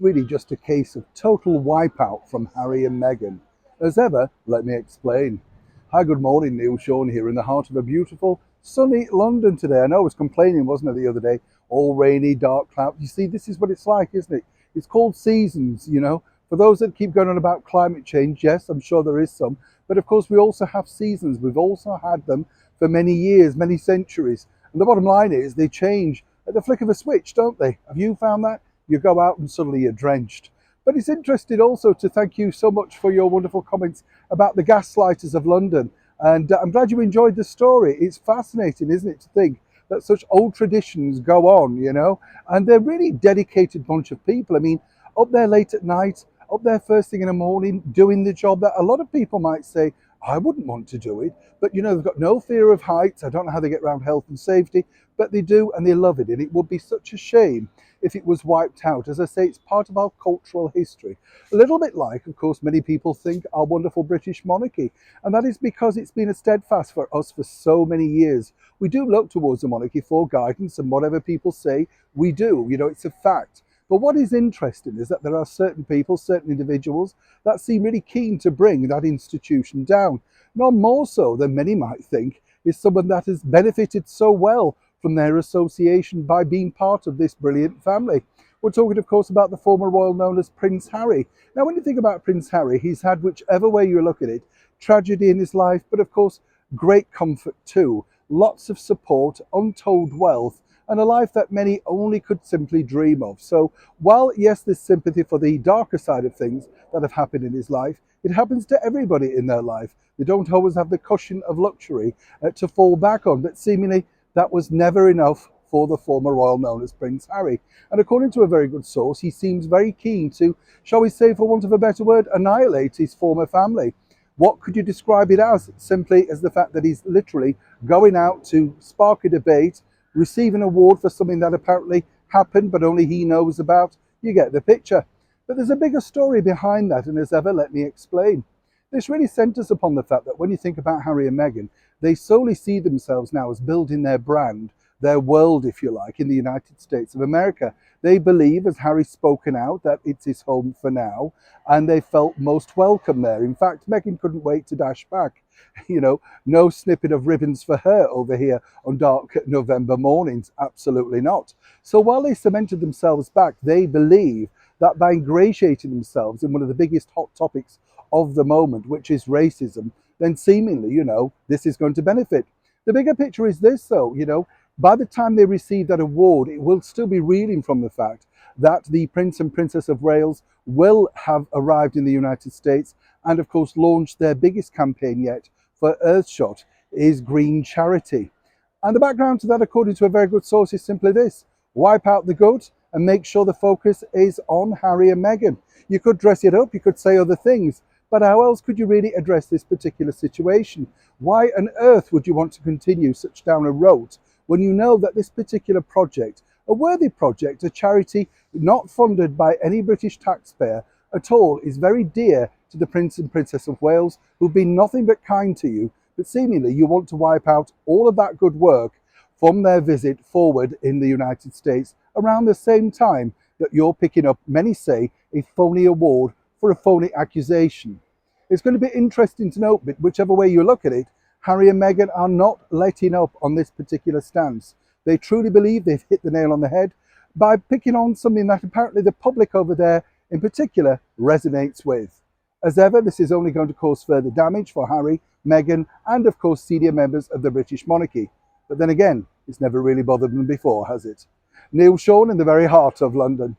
really just a case of total wipeout from Harry and Meghan. As ever, let me explain. Hi, good morning, Neil Sean here in the heart of a beautiful, sunny London today. I know I was complaining, wasn't I, the other day? All rainy, dark clouds. You see, this is what it's like, isn't it? It's called seasons, you know. For those that keep going on about climate change, yes, I'm sure there is some. But of course, we also have seasons. We've also had them for many years, many centuries. And the bottom line is they change at the flick of a switch, don't they? Have you found that? You go out and suddenly you're drenched. But it's interesting also to thank you so much for your wonderful comments about the gaslighters of London. And I'm glad you enjoyed the story. It's fascinating, isn't it, to think that such old traditions go on, you know? And they're really dedicated bunch of people. I mean, up there late at night, up there first thing in the morning, doing the job that a lot of people might say, I wouldn't want to do it. But, you know, they've got no fear of heights. I don't know how they get around health and safety, but they do and they love it. And it would be such a shame if it was wiped out. As I say, it's part of our cultural history. A little bit like, of course, many people think our wonderful British monarchy. And that is because it's been a steadfast for us for so many years. We do look towards the monarchy for guidance, and whatever people say, we do. You know, it's a fact. But what is interesting is that there are certain people, certain individuals that seem really keen to bring that institution down. None more so than many might think is someone that has benefited so well from their association by being part of this brilliant family. We're talking, of course, about the former royal known as Prince Harry. Now, when you think about Prince Harry, he's had, whichever way you look at it, tragedy in his life, but of course, great comfort too. Lots of support, untold wealth, and a life that many only could simply dream of. So while, yes, there's sympathy for the darker side of things that have happened in his life, it happens to everybody in their life. They don't always have the cushion of luxury to fall back on, but seemingly that was never enough for the former royal known as Prince Harry. And according to a very good source, he seems very keen to, shall we say, for want of a better word, annihilate his former family. What could you describe it as? Simply as the fact that he's literally going out to spark a debate, receive an award for something that apparently happened but only he knows about. You get the picture. But there's a bigger story behind that, and as ever, let me explain. This really centres upon the fact that when you think about Harry and Meghan, they solely see themselves now as building their brand, their world, if you like, in the United States of America. They believe, as Harry's spoken out, that it's his home for now, and they felt most welcome there. In fact, Meghan couldn't wait to dash back. You know, no snippet of ribbons for her over here on dark November mornings. Absolutely not. So while they cemented themselves back, they believe that by ingratiating themselves in one of the biggest hot topics of the moment, which is racism, then seemingly, you know, this is going to benefit. The bigger picture is this, though, you know, by the time they receive that award, it will still be reeling from the fact that the Prince and Princess of Wales will have arrived in the United States and, of course, launched their biggest campaign yet for Earthshot, is Green Charity. And the background to that, according to a very good source, is simply this: wipe out the good and make sure the focus is on Harry and Meghan. You could dress it up, you could say other things, but how else could you really address this particular situation? Why on earth would you want to continue such down a road when you know that this particular project, a worthy project, a charity not funded by any British taxpayer at all, is very dear to the Prince and Princess of Wales, who've been nothing but kind to you, but seemingly you want to wipe out all of that good work from their visit forward in the United States around the same time that you're picking up, many say, a phony award for a phony accusation. It's going to be interesting to note, but whichever way you look at it, Harry and Meghan are not letting up on this particular stance. They truly believe they've hit the nail on the head by picking on something that apparently the public over there in particular resonates with. As ever, this is only going to cause further damage for Harry, Meghan, and of course senior members of the British monarchy. But then again, it's never really bothered them before, has it? Neil Sean in the very heart of London.